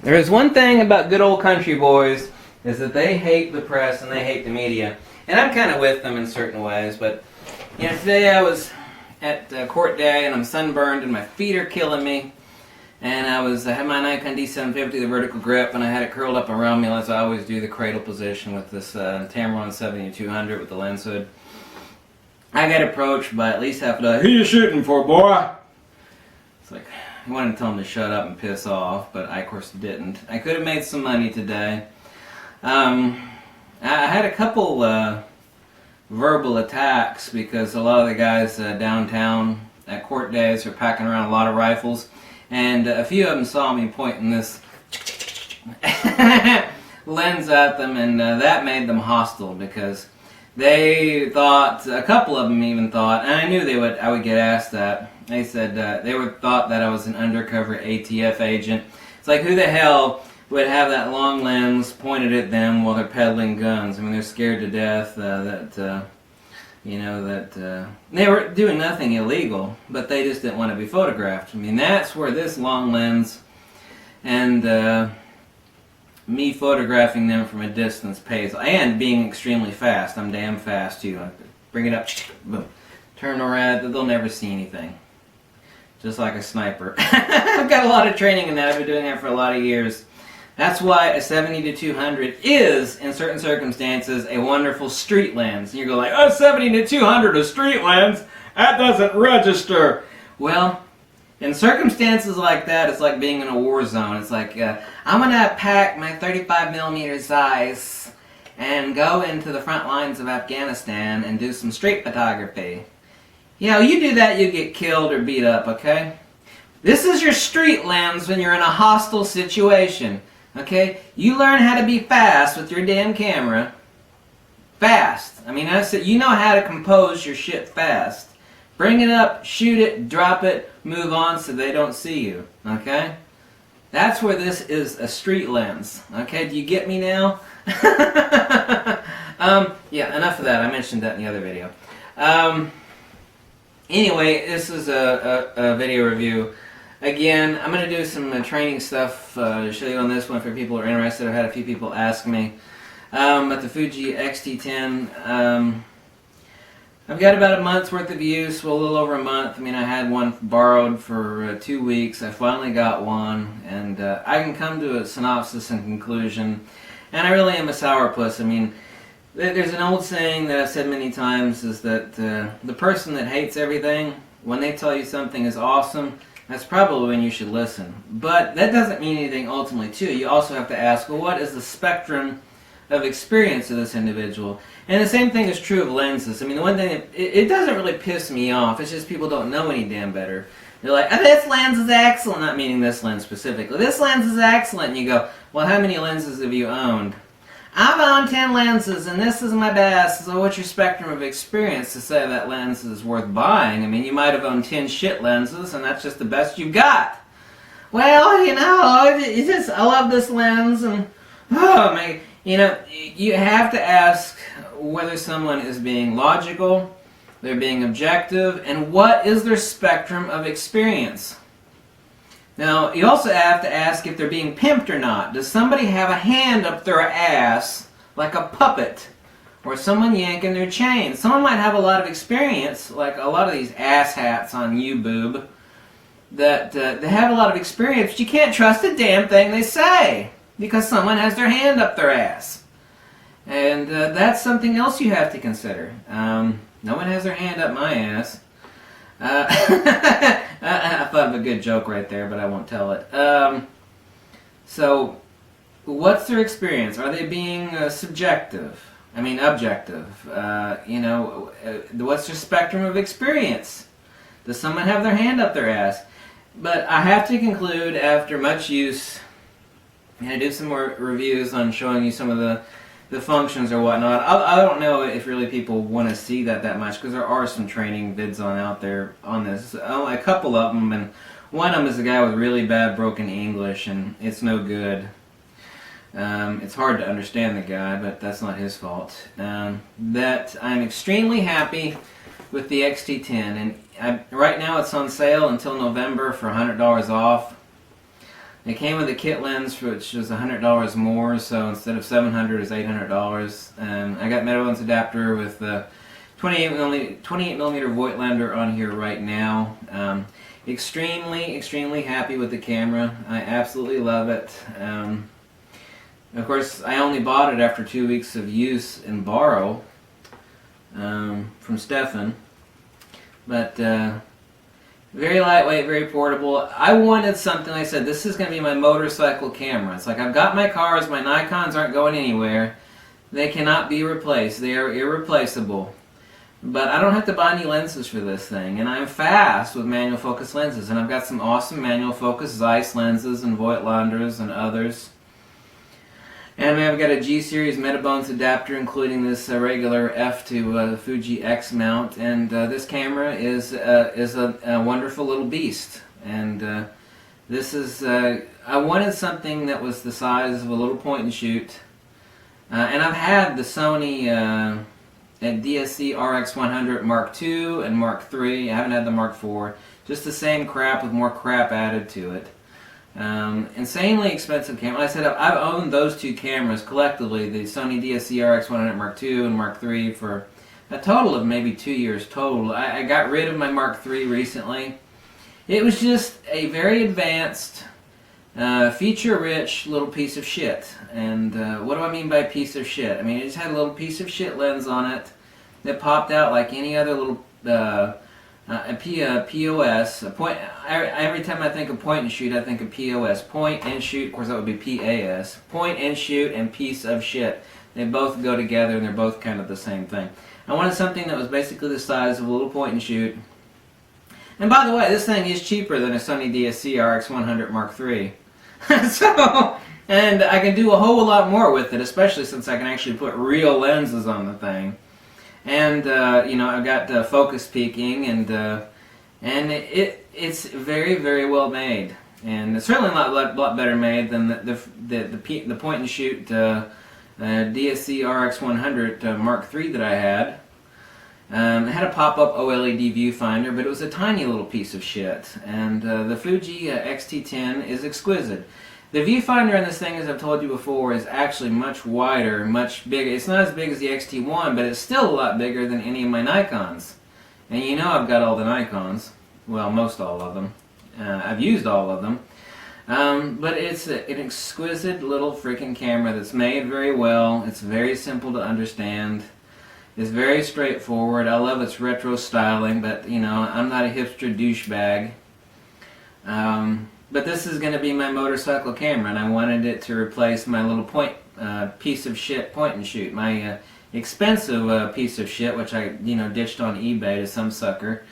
There is one thing about good old country boys, is that they hate the press and they hate the media. And I'm kind of with them in certain ways, but you know, today I was at court day and I'm sunburned and my feet are killing me. And I had my Nikon D750, the vertical grip, and I had it curled up around me as I always do, the cradle position with this Tamron 70-200 with the lens hood. I got approached by at least half a dozen. Who you shooting for, boy? It's like, I wanted to tell him to shut up and piss off, but I, of course, didn't. I could have made some money today. I had a couple verbal attacks because a lot of the guys downtown at court days are packing around a lot of rifles. And a few of them saw me pointing this lens at them, and that made them hostile because they thought, a couple of them even thought, and I knew I would get asked that. They said thought that I was an undercover ATF agent. It's like, who the hell would have that long lens pointed at them while they're peddling guns? I mean, they're scared to death that they were doing nothing illegal, but they just didn't want to be photographed. I mean, that's where this long lens and me photographing them from a distance pays. And being extremely fast. I'm damn fast, too. I bring it up, boom, turn around, they'll never see anything. Just like a sniper. I've got a lot of training in that. I've been doing that for a lot of years. That's why a 70-200 is, in certain circumstances, a wonderful street lens. And you go like, oh, 70-200, a street lens? That doesn't register. Well, in circumstances like that, it's like being in a war zone. It's like, I'm going to pack my 35mm Zeiss and go into the front lines of Afghanistan and do some street photography. You know, you do that, you get killed or beat up, okay? This is your street lens when you're in a hostile situation. Okay, you learn how to be fast with your damn camera. Fast. I mean, I said, you know how to compose your shit fast. Bring it up, shoot it, drop it, move on so they don't see you. Okay? That's where this is a street lens. Okay, do you get me now? Yeah, enough of that. I mentioned that in the other video. Anyway, this is a video review. Again, I'm going to do some training stuff to show you on this one for people who are interested. I've had a few people ask me. But the Fuji Xt10, I've got about a month's worth of use, well, a little over a month. I mean, I had one borrowed for 2 weeks. I finally got one, and I can come to a synopsis and conclusion. And I really am a sourpuss. I mean, there's an old saying that I've said many times, is that the person that hates everything, when they tell you something is awesome, that's probably when you should listen. But that doesn't mean anything ultimately, too. You also have to ask, well, what is the spectrum of experience of this individual? And the same thing is true of lenses. I mean, the one thing, it doesn't really piss me off. It's just people don't know any damn better. They're like, oh, this lens is excellent. Not meaning this lens specifically. This lens is excellent. And you go, well, how many lenses have you owned? I've owned 10 lenses, and this is my best. So what's your spectrum of experience to say that lens is worth buying? I mean, you might have owned 10 shit lenses, and that's just the best you've got. Well, you know, I love this lens, and, oh, man, you know, you have to ask whether someone is being logical, they're being objective, and what is their spectrum of experience. Now, you also have to ask if they're being pimped or not. Does somebody have a hand up their ass like a puppet? Or someone yanking their chain? Someone might have a lot of experience, like a lot of these ass hats on YouTube, that they have a lot of experience, but you can't trust a damn thing they say because someone has their hand up their ass. And that's something else you have to consider. No one has their hand up my ass. I thought of a good joke right there, but I won't tell it. So, what's their experience? Are they being subjective? I mean, objective. You know, what's their spectrum of experience? Does someone have their hand up their ass? But I have to conclude, after much use, and I do some more reviews on showing you some of the functions or whatnot. I don't know if really people want to see that much, because there are some training vids out there on this. A couple of them, and one of them is a guy with really bad broken English, and it's no good. It's hard to understand the guy, but that's not his fault. That I'm extremely happy with the Xt10, and right now it's on sale until November for $100 off. It came with a kit lens, which was $100 more, so instead of $700, it's $800. I got metal lens adapter with the 28 millimeter Voigtlander on here right now. Extremely happy with the camera. I absolutely love it. Of course, I only bought it after 2 weeks of use and borrow from Stefan, but very lightweight, very portable. I wanted something, like I said, this is going to be my motorcycle camera. It's like I've got my cars, my Nikons aren't going anywhere. They cannot be replaced. They are irreplaceable. But I don't have to buy any lenses for this thing, and I'm fast with manual focus lenses, and I've got some awesome manual focus Zeiss lenses and Voigtlanders and others. And I've got a G-series Metabones adapter, including this regular F to Fuji X mount, and this camera is a wonderful little beast. And this is I wanted something that was the size of a little point and shoot, and I've had the Sony DSC RX100 Mark II and Mark III. I haven't had the Mark IV. Just the same crap with more crap added to it. Insanely expensive camera. Like I said, I've owned those two cameras collectively, the Sony DSC RX100 Mark II and Mark III, for a total of maybe 2 years total. I got rid of my Mark III recently. It was just a very advanced, feature-rich little piece of shit. And what do I mean by piece of shit? I mean, it just had a little piece of shit lens on it that popped out like any other little POS. Every time I think of point and shoot, I think of POS. Point and shoot, of course that would be PAS. Point and shoot and piece of shit. They both go together and they're both kind of the same thing. I wanted something that was basically the size of a little point and shoot. And by the way, this thing is cheaper than a Sony DSC RX100 Mark III. And I can do a whole lot more with it, especially since I can actually put real lenses on the thing. And you know, I've got focus peaking, and it's very well made, and it's certainly a lot better made than the point and shoot DSC RX100 Mark III that I had. It had a pop-up OLED viewfinder, but it was a tiny little piece of shit. And the Fuji Xt10 is exquisite. The viewfinder in this thing, as I've told you before, is actually much wider, much bigger. It's not as big as the Xt1, but it's still a lot bigger than any of my Nikons. And you know I've got all the Nikons. Well, most all of them. I've used all of them. But it's an exquisite little freaking camera that's made very well. It's very simple to understand. It's very straightforward. I love its retro styling, but you know, I'm not a hipster douchebag. But this is going to be my motorcycle camera, and I wanted it to replace my little piece of shit point and shoot. My expensive piece of shit, which I ditched on eBay to some sucker.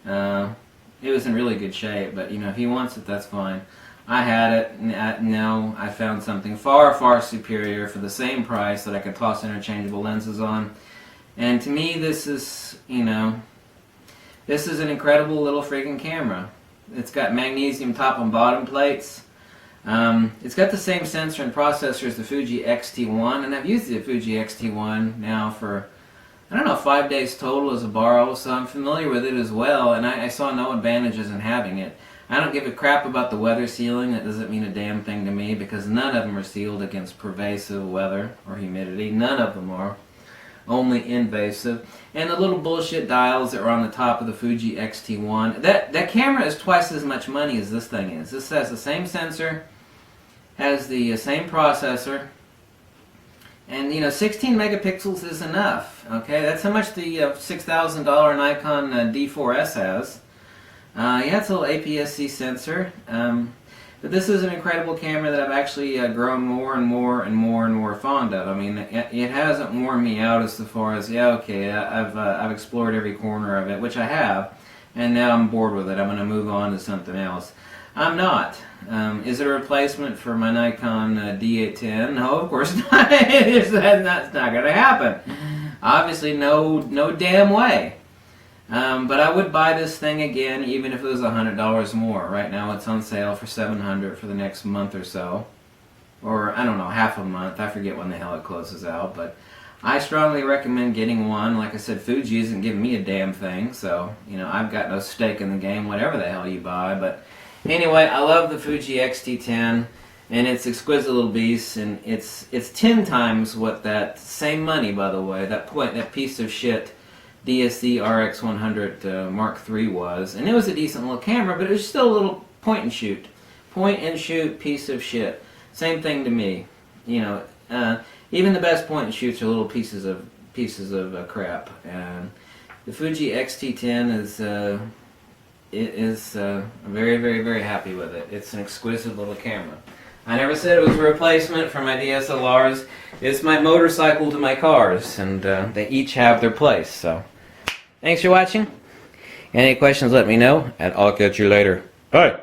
It was in really good shape, but if he wants it, that's fine. I had it, and now I found something far superior for the same price that I could toss interchangeable lenses on. And to me, this is this is an incredible little freaking camera. It's got magnesium top and bottom plates. It's got the same sensor and processor as the Fuji Xt10, and I've used the Fuji Xt10 now for, I don't know, 5 days total as a borrow, so I'm familiar with it as well, and I saw no advantages in having it. I don't give a crap about the weather sealing. That doesn't mean a damn thing to me, because none of them are sealed against pervasive weather or humidity. None of them are. Only invasive. And the little bullshit dials that are on the top of the Fuji Xt10. That camera is twice as much money as this thing is. This has the same sensor, has the same processor, and 16 megapixels is enough. Okay, that's how much the $6,000 Nikon D4S has. Yeah, it's a little APS-C sensor. But this is an incredible camera that I've actually grown more and more fond of. I mean, it hasn't worn me out as far as, yeah, okay, I've explored every corner of it, which I have, and now I'm bored with it. I'm going to move on to something else. I'm not. Is it a replacement for my Nikon D810? No, of course not. That's not going to happen. Obviously, no damn way. But I would buy this thing again, even if it was $100 more. Right now it's on sale for $700 for the next month or so. Or, I don't know, half a month. I forget when the hell it closes out. But I strongly recommend getting one. Like I said, Fuji isn't giving me a damn thing. So, I've got no stake in the game, whatever the hell you buy. But Anyway, I love the Fuji Xt10, and it's exquisite little beast, and it's 10 times what that same money, by the way, that piece of shit DSC RX100 Mark III was, and it was a decent little camera, but it was still a little point and shoot piece of shit. Same thing to me, you know. Even the best point and shoots are little pieces of crap, and the Fuji Xt10 is very, very, very happy with it. It's an exquisite little camera. I never said it was a replacement for my DSLRs. It's my motorcycle to my cars, and they each have their place. So, thanks for watching. Any questions, let me know, and I'll catch you later. Bye.